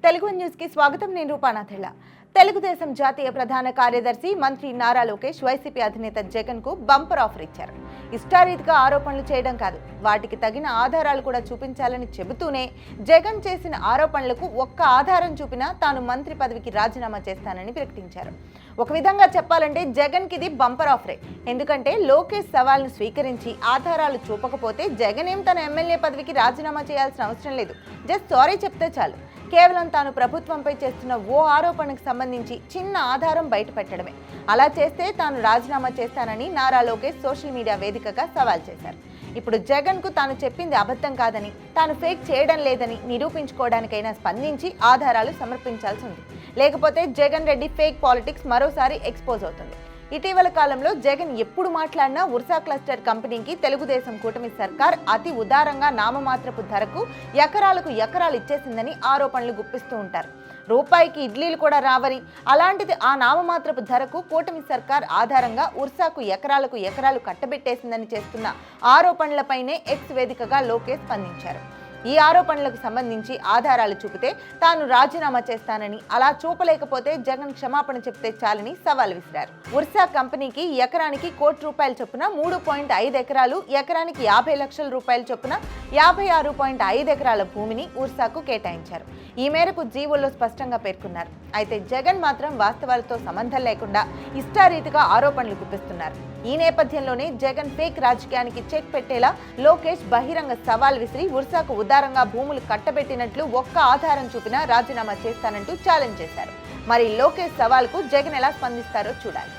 Telugu news కి స్వాగతం. నేను రూపానాథెల్ల. తెలుగుదేశం జాతీయ ప్రధాన కార్యదర్శి మంత్రి నారా లోకేష్ వైసీపీ అధినేత జగన్ కు బంపర్ ఆఫర్ ఇచ్చారు. ఇష్టారీతిగా ఆరోపణలు చేయడం కాదు, వాటికి తగిన ఆధారాలు కూడా చూపించాలని చెబుతూనే జగన్ చేసిన ఆరోపణలకు ఒక్క ఆధారం చూపినా తాను మంత్రి పదవికి రాజీనామా చేస్తానని ప్రకటించారు. ఒక విధంగా చెప్పాలంటే జగన్ కి ఇది బంపర్ ఆఫరే. ఎందుకంటే లోకేష్ సవాల్ను స్వీకరించి ఆధారాలు చూపకపోతే జగన్ ఏం తన ఎమ్మెల్యే పదవికి రాజీనామా చేయాల్సిన అవసరం లేదు. జస్ట్ సారీ చెప్తే చాలు. కేవలం తాను ప్రభుత్వంపై చేస్తున్న ఓ ఆరోపణకు సంబంధించి చిన్న ఆధారం బయటపెట్టడమే. అలా చేస్తే తాను రాజీనామా చేస్తానని నారా లోకేష్ సోషల్ మీడియా వేదికగా సవాల్ చేశారు. ఇప్పుడు జగన్ కు తాను చెప్పింది అబద్ధం కాదని, తాను ఫేక్ చేయడం లేదని నిరూపించుకోవడానికైనా స్పందించి ఆధారాలు సమర్పించాల్సి ఉంది. లేకపోతే జగన్ రెడ్డి ఫేక్ పాలిటిక్స్ మరోసారి ఎక్స్పోజ్ అవుతుంది. ఇటీవల కాలంలో జగన్ ఎప్పుడు మాట్లాడినా ఉర్సా క్లస్టర్ కంపెనీకి తెలుగుదేశం కూటమి సర్కార్ అతి ఉదారంగా నామమాత్రపు ధరకు ఎకరాలకు ఎకరాలు ఇచ్చేసిందని ఆరోపణలు గుప్పిస్తూ ఉంటారు. రూపాయికి ఇడ్లీలు కూడా రావని, అలాంటిది ఆ నామమాత్రపు ధరకు కూటమి సర్కార్ ఆధారంగా ఉర్సాకు ఎకరాలకు ఎకరాలు కట్టబెట్టేసిందని చేస్తున్న ఆరోపణలపైనే ఎక్స్ వేదికగా లోకేష్ స్పందించారు. ఈ ఆరోపణలకు సంబంధించి ఆధారాలు చూపితే తాను రాజీనామా చేస్తానని, అలా చూపలేకపోతే జగన్ క్షమాపణ చెప్తే చాలని సవాల్ విసిరారు. ఉర్సా కంపెనీకి ఎకరానికి ₹1,00,00,000 చొప్పున 3.5 ఎకరాలు, ఎకరానికి ₹50 లక్షల చొప్పున 56.5 ఎకరాల భూమిని ఉర్సాకు కేటాయించారు. ఈ మేరకు జీవోల్లో స్పష్టంగా పేర్కొన్నారు. అయితే జగన్ మాత్రం వాస్తవాలతో సంబంధం లేకుండా ఇష్టారీతిగా ఆరోపణలు గుప్పిస్తున్నారు. ఈ నేపథ్యంలోనే జగన్ ఫేక్ రాజకీయానికి చెక్ పెట్టేలా లోకేష్ బహిరంగ సవాల్ విసిరి ఉర్సాకు ఉదారంగా భూములు కట్టబెట్టినట్లు ఒక్క ఆధారం చూపినా రాజీనామా చేస్తానంటూ ఛాలెంజ్ చేశారు. మరి లోకేష్ సవాల్కు జగన్ ఎలా స్పందిస్తారో చూడాలి.